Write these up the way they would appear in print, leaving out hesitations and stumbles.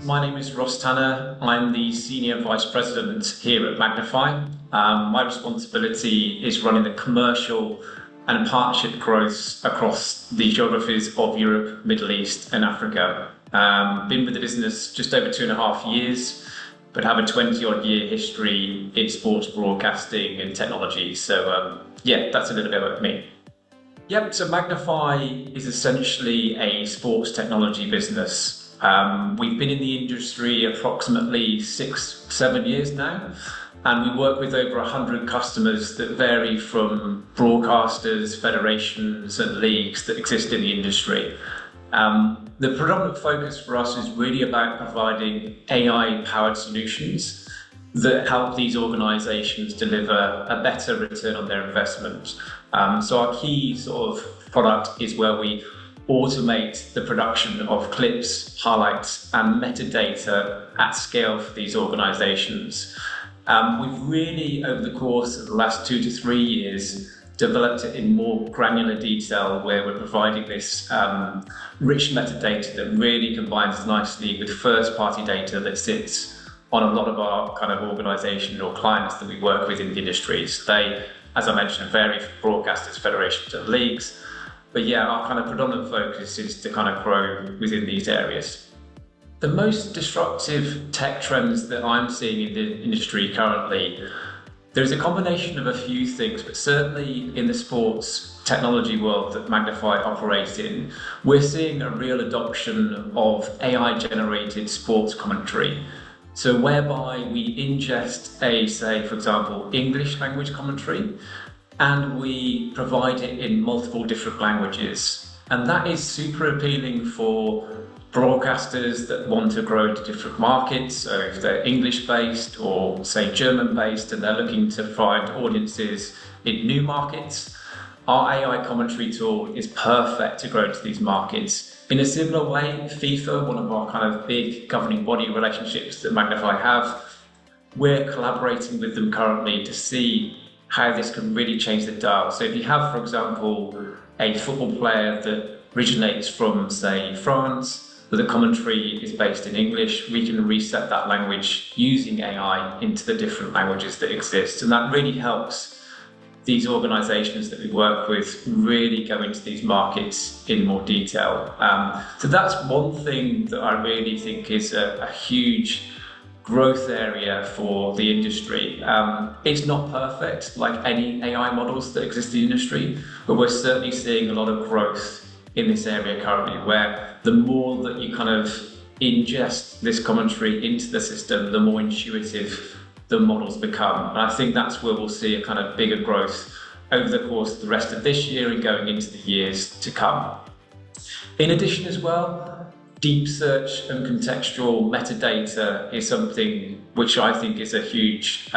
My name is Ross Tanner. I'm the Senior Vice President here at Magnifi. My responsibility is running the commercial and partnership growth across the geographies of Europe, Middle East and Africa. Been with the business just over 2.5 years, but have a 20-odd year history in sports broadcasting and technology. So that's a little bit about me. Yep, so Magnifi is essentially a sports technology business. We've been in the industry approximately 6-7 years now, and we work with over 100 customers that vary from broadcasters, federations and leagues that exist in the industry. The predominant focus for us is really about providing AI-powered solutions that help these organisations deliver a better return on their investment. So our key sort of product is where we automate the production of clips, highlights and metadata at scale for these organisations. We've really, over the course of the last 2 to 3 years, developed it in more granular detail where we're providing this rich metadata that really combines nicely with first-party data that sits on a lot of our kind of organisation or clients that we work with in the industry. So they, as I mentioned, vary from broadcasters, federations and leagues. But yeah, our kind of predominant focus is to kind of grow within these areas. The most disruptive tech trends that I'm seeing in the industry currently, there's a combination of a few things, but certainly in the sports technology world that Magnifi operates in, we're seeing a real adoption of AI-generated sports commentary. So whereby we ingest say, for example, English language commentary, and we provide it in multiple different languages. And that is super appealing for broadcasters that want to grow into different markets. So if they're English-based or say German-based and they're looking to find audiences in new markets, our AI commentary tool is perfect to grow into these markets. In a similar way, FIFA, one of our kind of big governing body relationships that Magnifi have, we're collaborating with them currently to see how this can really change the dial. So if you have, for example, a football player that originates from, say, France, but the commentary is based in English, we can reset that language using AI into the different languages that exist. And that really helps these organisations that we work with really go into these markets in more detail. So that's one thing that I really think is a huge growth area for the industry. It's not perfect like any AI models that exist in the industry, but we're certainly seeing a lot of growth in this area currently, where the more that you kind of ingest this commentary into the system, the more intuitive the models become. And I think that's where we'll see a kind of bigger growth over the course of the rest of this year and going into the years to come. In addition as well, deep search and contextual metadata is something which I think is a huge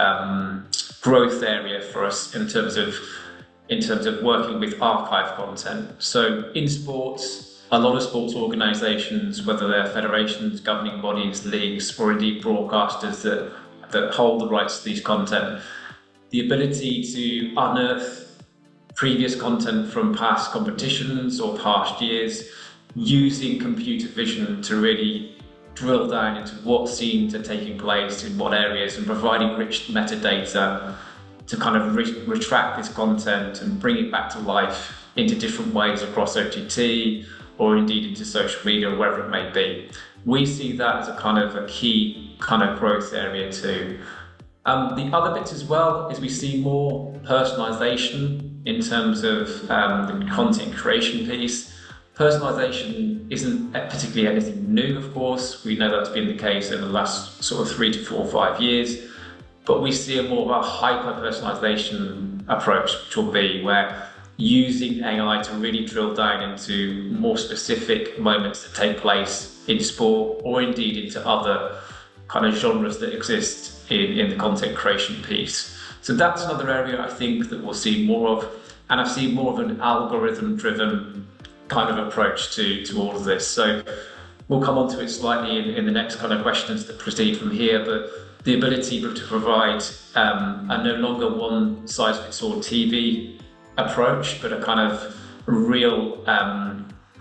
growth area for us in terms of working with archive content. So in sports, a lot of sports organisations, whether they're federations, governing bodies, leagues, or indeed broadcasters that hold the rights to these content, the ability to unearth previous content from past competitions or past years, using computer vision to really drill down into what scenes are taking place in what areas and providing rich metadata to kind of retract this content and bring it back to life into different ways across OTT or indeed into social media or wherever it may be. We see that as a key kind of growth area too. The other bits as well is we see more personalisation in terms of the content creation piece. Personalisation isn't particularly anything new, of course. We know that's been the case over the last sort of 3 to 4 or 5 years, but we see a more of a hyper-personalisation approach, which will be where using AI to really drill down into more specific moments that take place in sport or indeed into other kind of genres that exist in the content creation piece. So that's another area I think that we'll see more of, and I see more of an algorithm-driven kind of approach to all of this. So we'll come on to it slightly in the next kind of questions that proceed from here, but the ability to provide a no longer one-size-fits-all TV approach, but a kind of real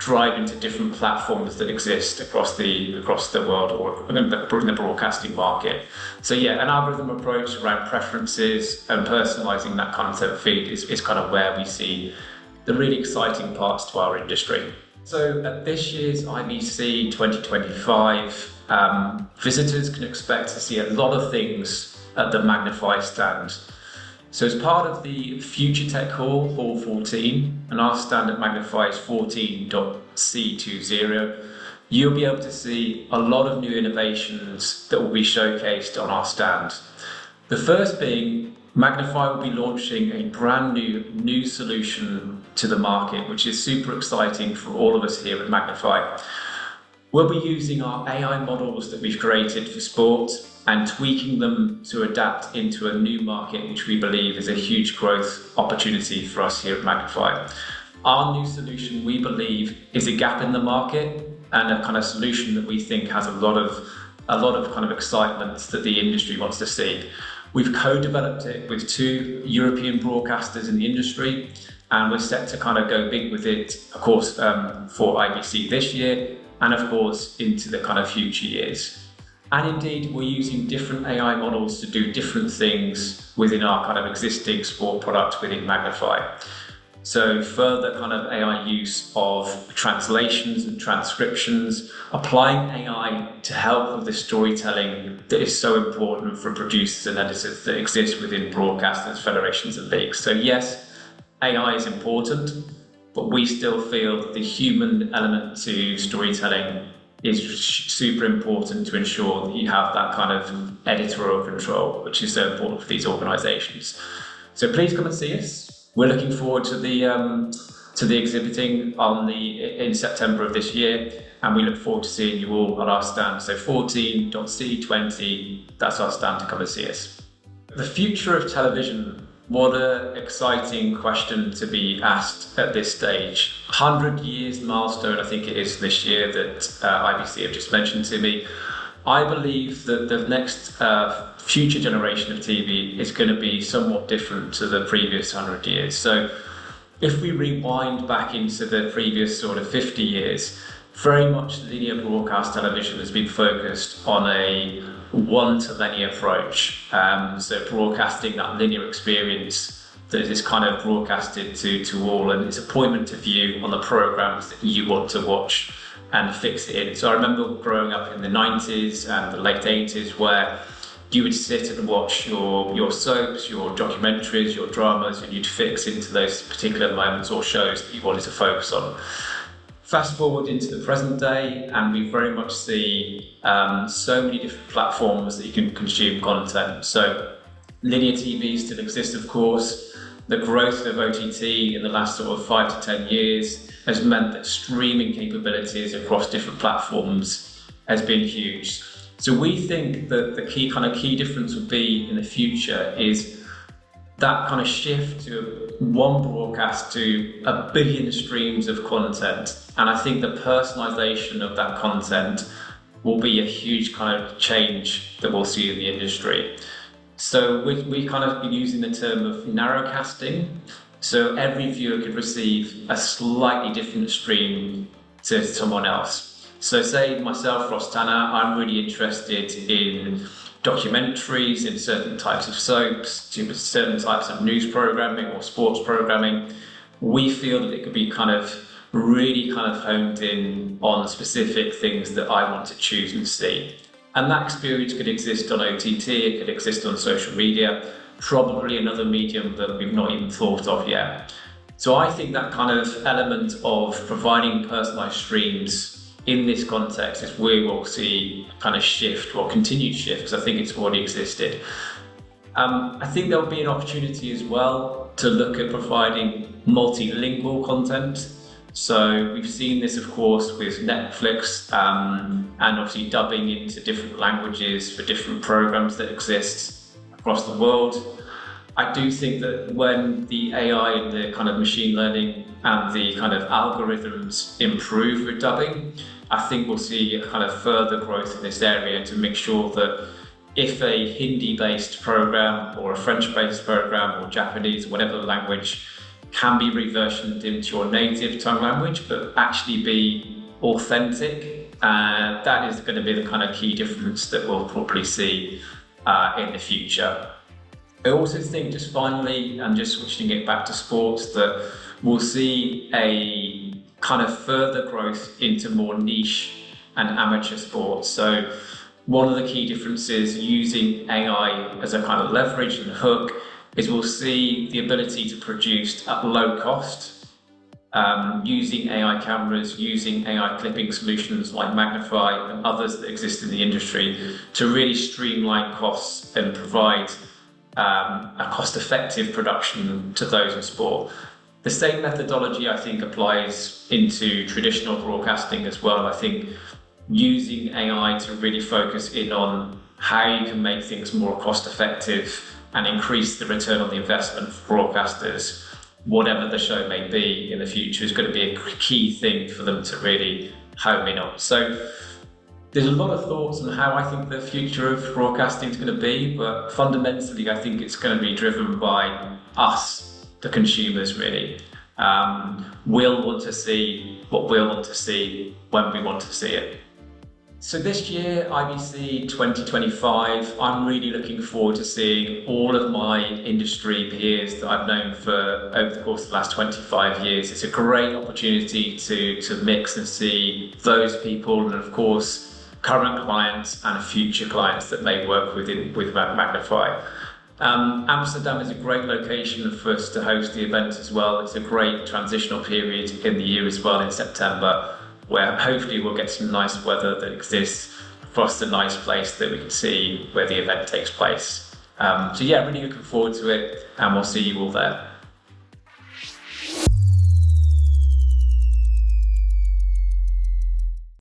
drive into different platforms that exist across the world or in the broadcasting market. So yeah, an algorithm approach around preferences and personalizing that content feed is kind of where we see the really exciting parts to our industry. So at this year's IBC 2025, visitors can expect to see a lot of things at the Magnifi stand. So as part of the Future Tech Hall 14, and our stand at Magnifi is 14.C20, you'll be able to see a lot of new innovations that will be showcased on our stand. The first being, Magnifi will be launching a brand new solution to the market, which is super exciting for all of us here at Magnifi. We'll be using our AI models that we've created for sport and tweaking them to adapt into a new market, which we believe is a huge growth opportunity for us here at Magnifi. Our new solution, we believe, is a gap in the market and a kind of solution that we think has a lot of kind of excitement that the industry wants to see. We've co-developed it with 2 European broadcasters in the industry, and we're set to kind of go big with it, of course, for IBC this year, and of course into the kind of future years. And indeed, we're using different AI models to do different things within our kind of existing sport product within Magnifi. So further kind of AI use of translations and transcriptions, applying AI to help with the storytelling that is so important for producers and editors that exist within broadcasters, federations and leagues. So yes, AI is important, but we still feel that the human element to storytelling is super important to ensure that you have that kind of editorial control, which is so important for these organisations. So please come and see us. We're looking forward to the exhibiting in September of this year, and we look forward to seeing you all at our stand. So 14.C20, that's our stand to come and see us. The future of television. What an exciting question to be asked at this stage. 100 years milestone, I think it is this year, that IBC have just mentioned to me. I believe that the next future generation of TV is going to be somewhat different to the previous 100 years. So if we rewind back into the previous sort of 50 years, very much linear broadcast television has been focused on a one-to-many approach. So broadcasting that linear experience that is kind of broadcasted to all, and it's a point of view on the programs that you want to watch and fix it in. So I remember growing up in the 90s and the late 80s where you would sit and watch your soaps, your documentaries, your dramas, and you'd fix into those particular moments or shows that you wanted to focus on. Fast forward into the present day, and we very much see so many different platforms that you can consume content. So linear TV still exists, of course. The growth of OTT in the last sort of 5 to 10 years has meant that streaming capabilities across different platforms has been huge. So we think that the key difference would be in the future is that kind of shift to one broadcast to 1 billion streams of content. And I think the personalization of that content will be a huge kind of change that we'll see in the industry. So we kind of been using the term of narrowcasting. So every viewer could receive a slightly different stream to someone else. So say myself, Ross Tanner, I'm really interested in documentaries, in certain types of soaps, to certain types of news programming or sports programming. We feel that it could be kind of really kind of honed in on specific things that I want to choose and see. And that experience could exist on OTT, it could exist on social media, probably another medium that we've not even thought of yet. So I think that kind of element of providing personalized streams in this context is where we'll see a kind of shift or continued shift, because I think it's already existed. I think there'll be an opportunity as well to look at providing multilingual content. So we've seen this, of course, with Netflix and obviously dubbing into different languages for different programs that exist across the world. I do think that when the AI and the kind of machine learning and the kind of algorithms improve with dubbing, I think we'll see a kind of further growth in this area to make sure that if a Hindi-based program or a French-based program or Japanese, whatever language can be reversioned into your native tongue language, but actually be authentic. That is going to be the kind of key difference that we'll probably see in the future. I also think, just finally, and just switching it back to sports, that we'll see a kind of further growth into more niche and amateur sports. So one of the key differences using AI as a kind of leverage and hook is we'll see the ability to produce at low cost, using AI cameras, using AI clipping solutions like Magnifi and others that exist in the industry to really streamline costs and provide a cost-effective production to those in sport. The same methodology, I think, applies into traditional broadcasting as well. I think using AI to really focus in on how you can make things more cost-effective and increase the return on the investment for broadcasters, whatever the show may be in the future, is going to be a key thing for them to really home in on. So there's a lot of thoughts on how I think the future of broadcasting is going to be, but fundamentally I think it's going to be driven by us, the consumers, really. We'll want to see what we'll want to see when we want to see it. So this year, IBC 2025, I'm really looking forward to seeing all of my industry peers that I've known for over the course of the last 25 years. It's a great opportunity to mix and see those people, and of course, current clients and future clients that may work with Magnifi. Amsterdam is a great location for us to host the event as well. It's a great transitional period in the year as well in September, where hopefully we'll get some nice weather that exists across a nice place that we can see where the event takes place. So yeah, really looking forward to it, and we'll see you all there.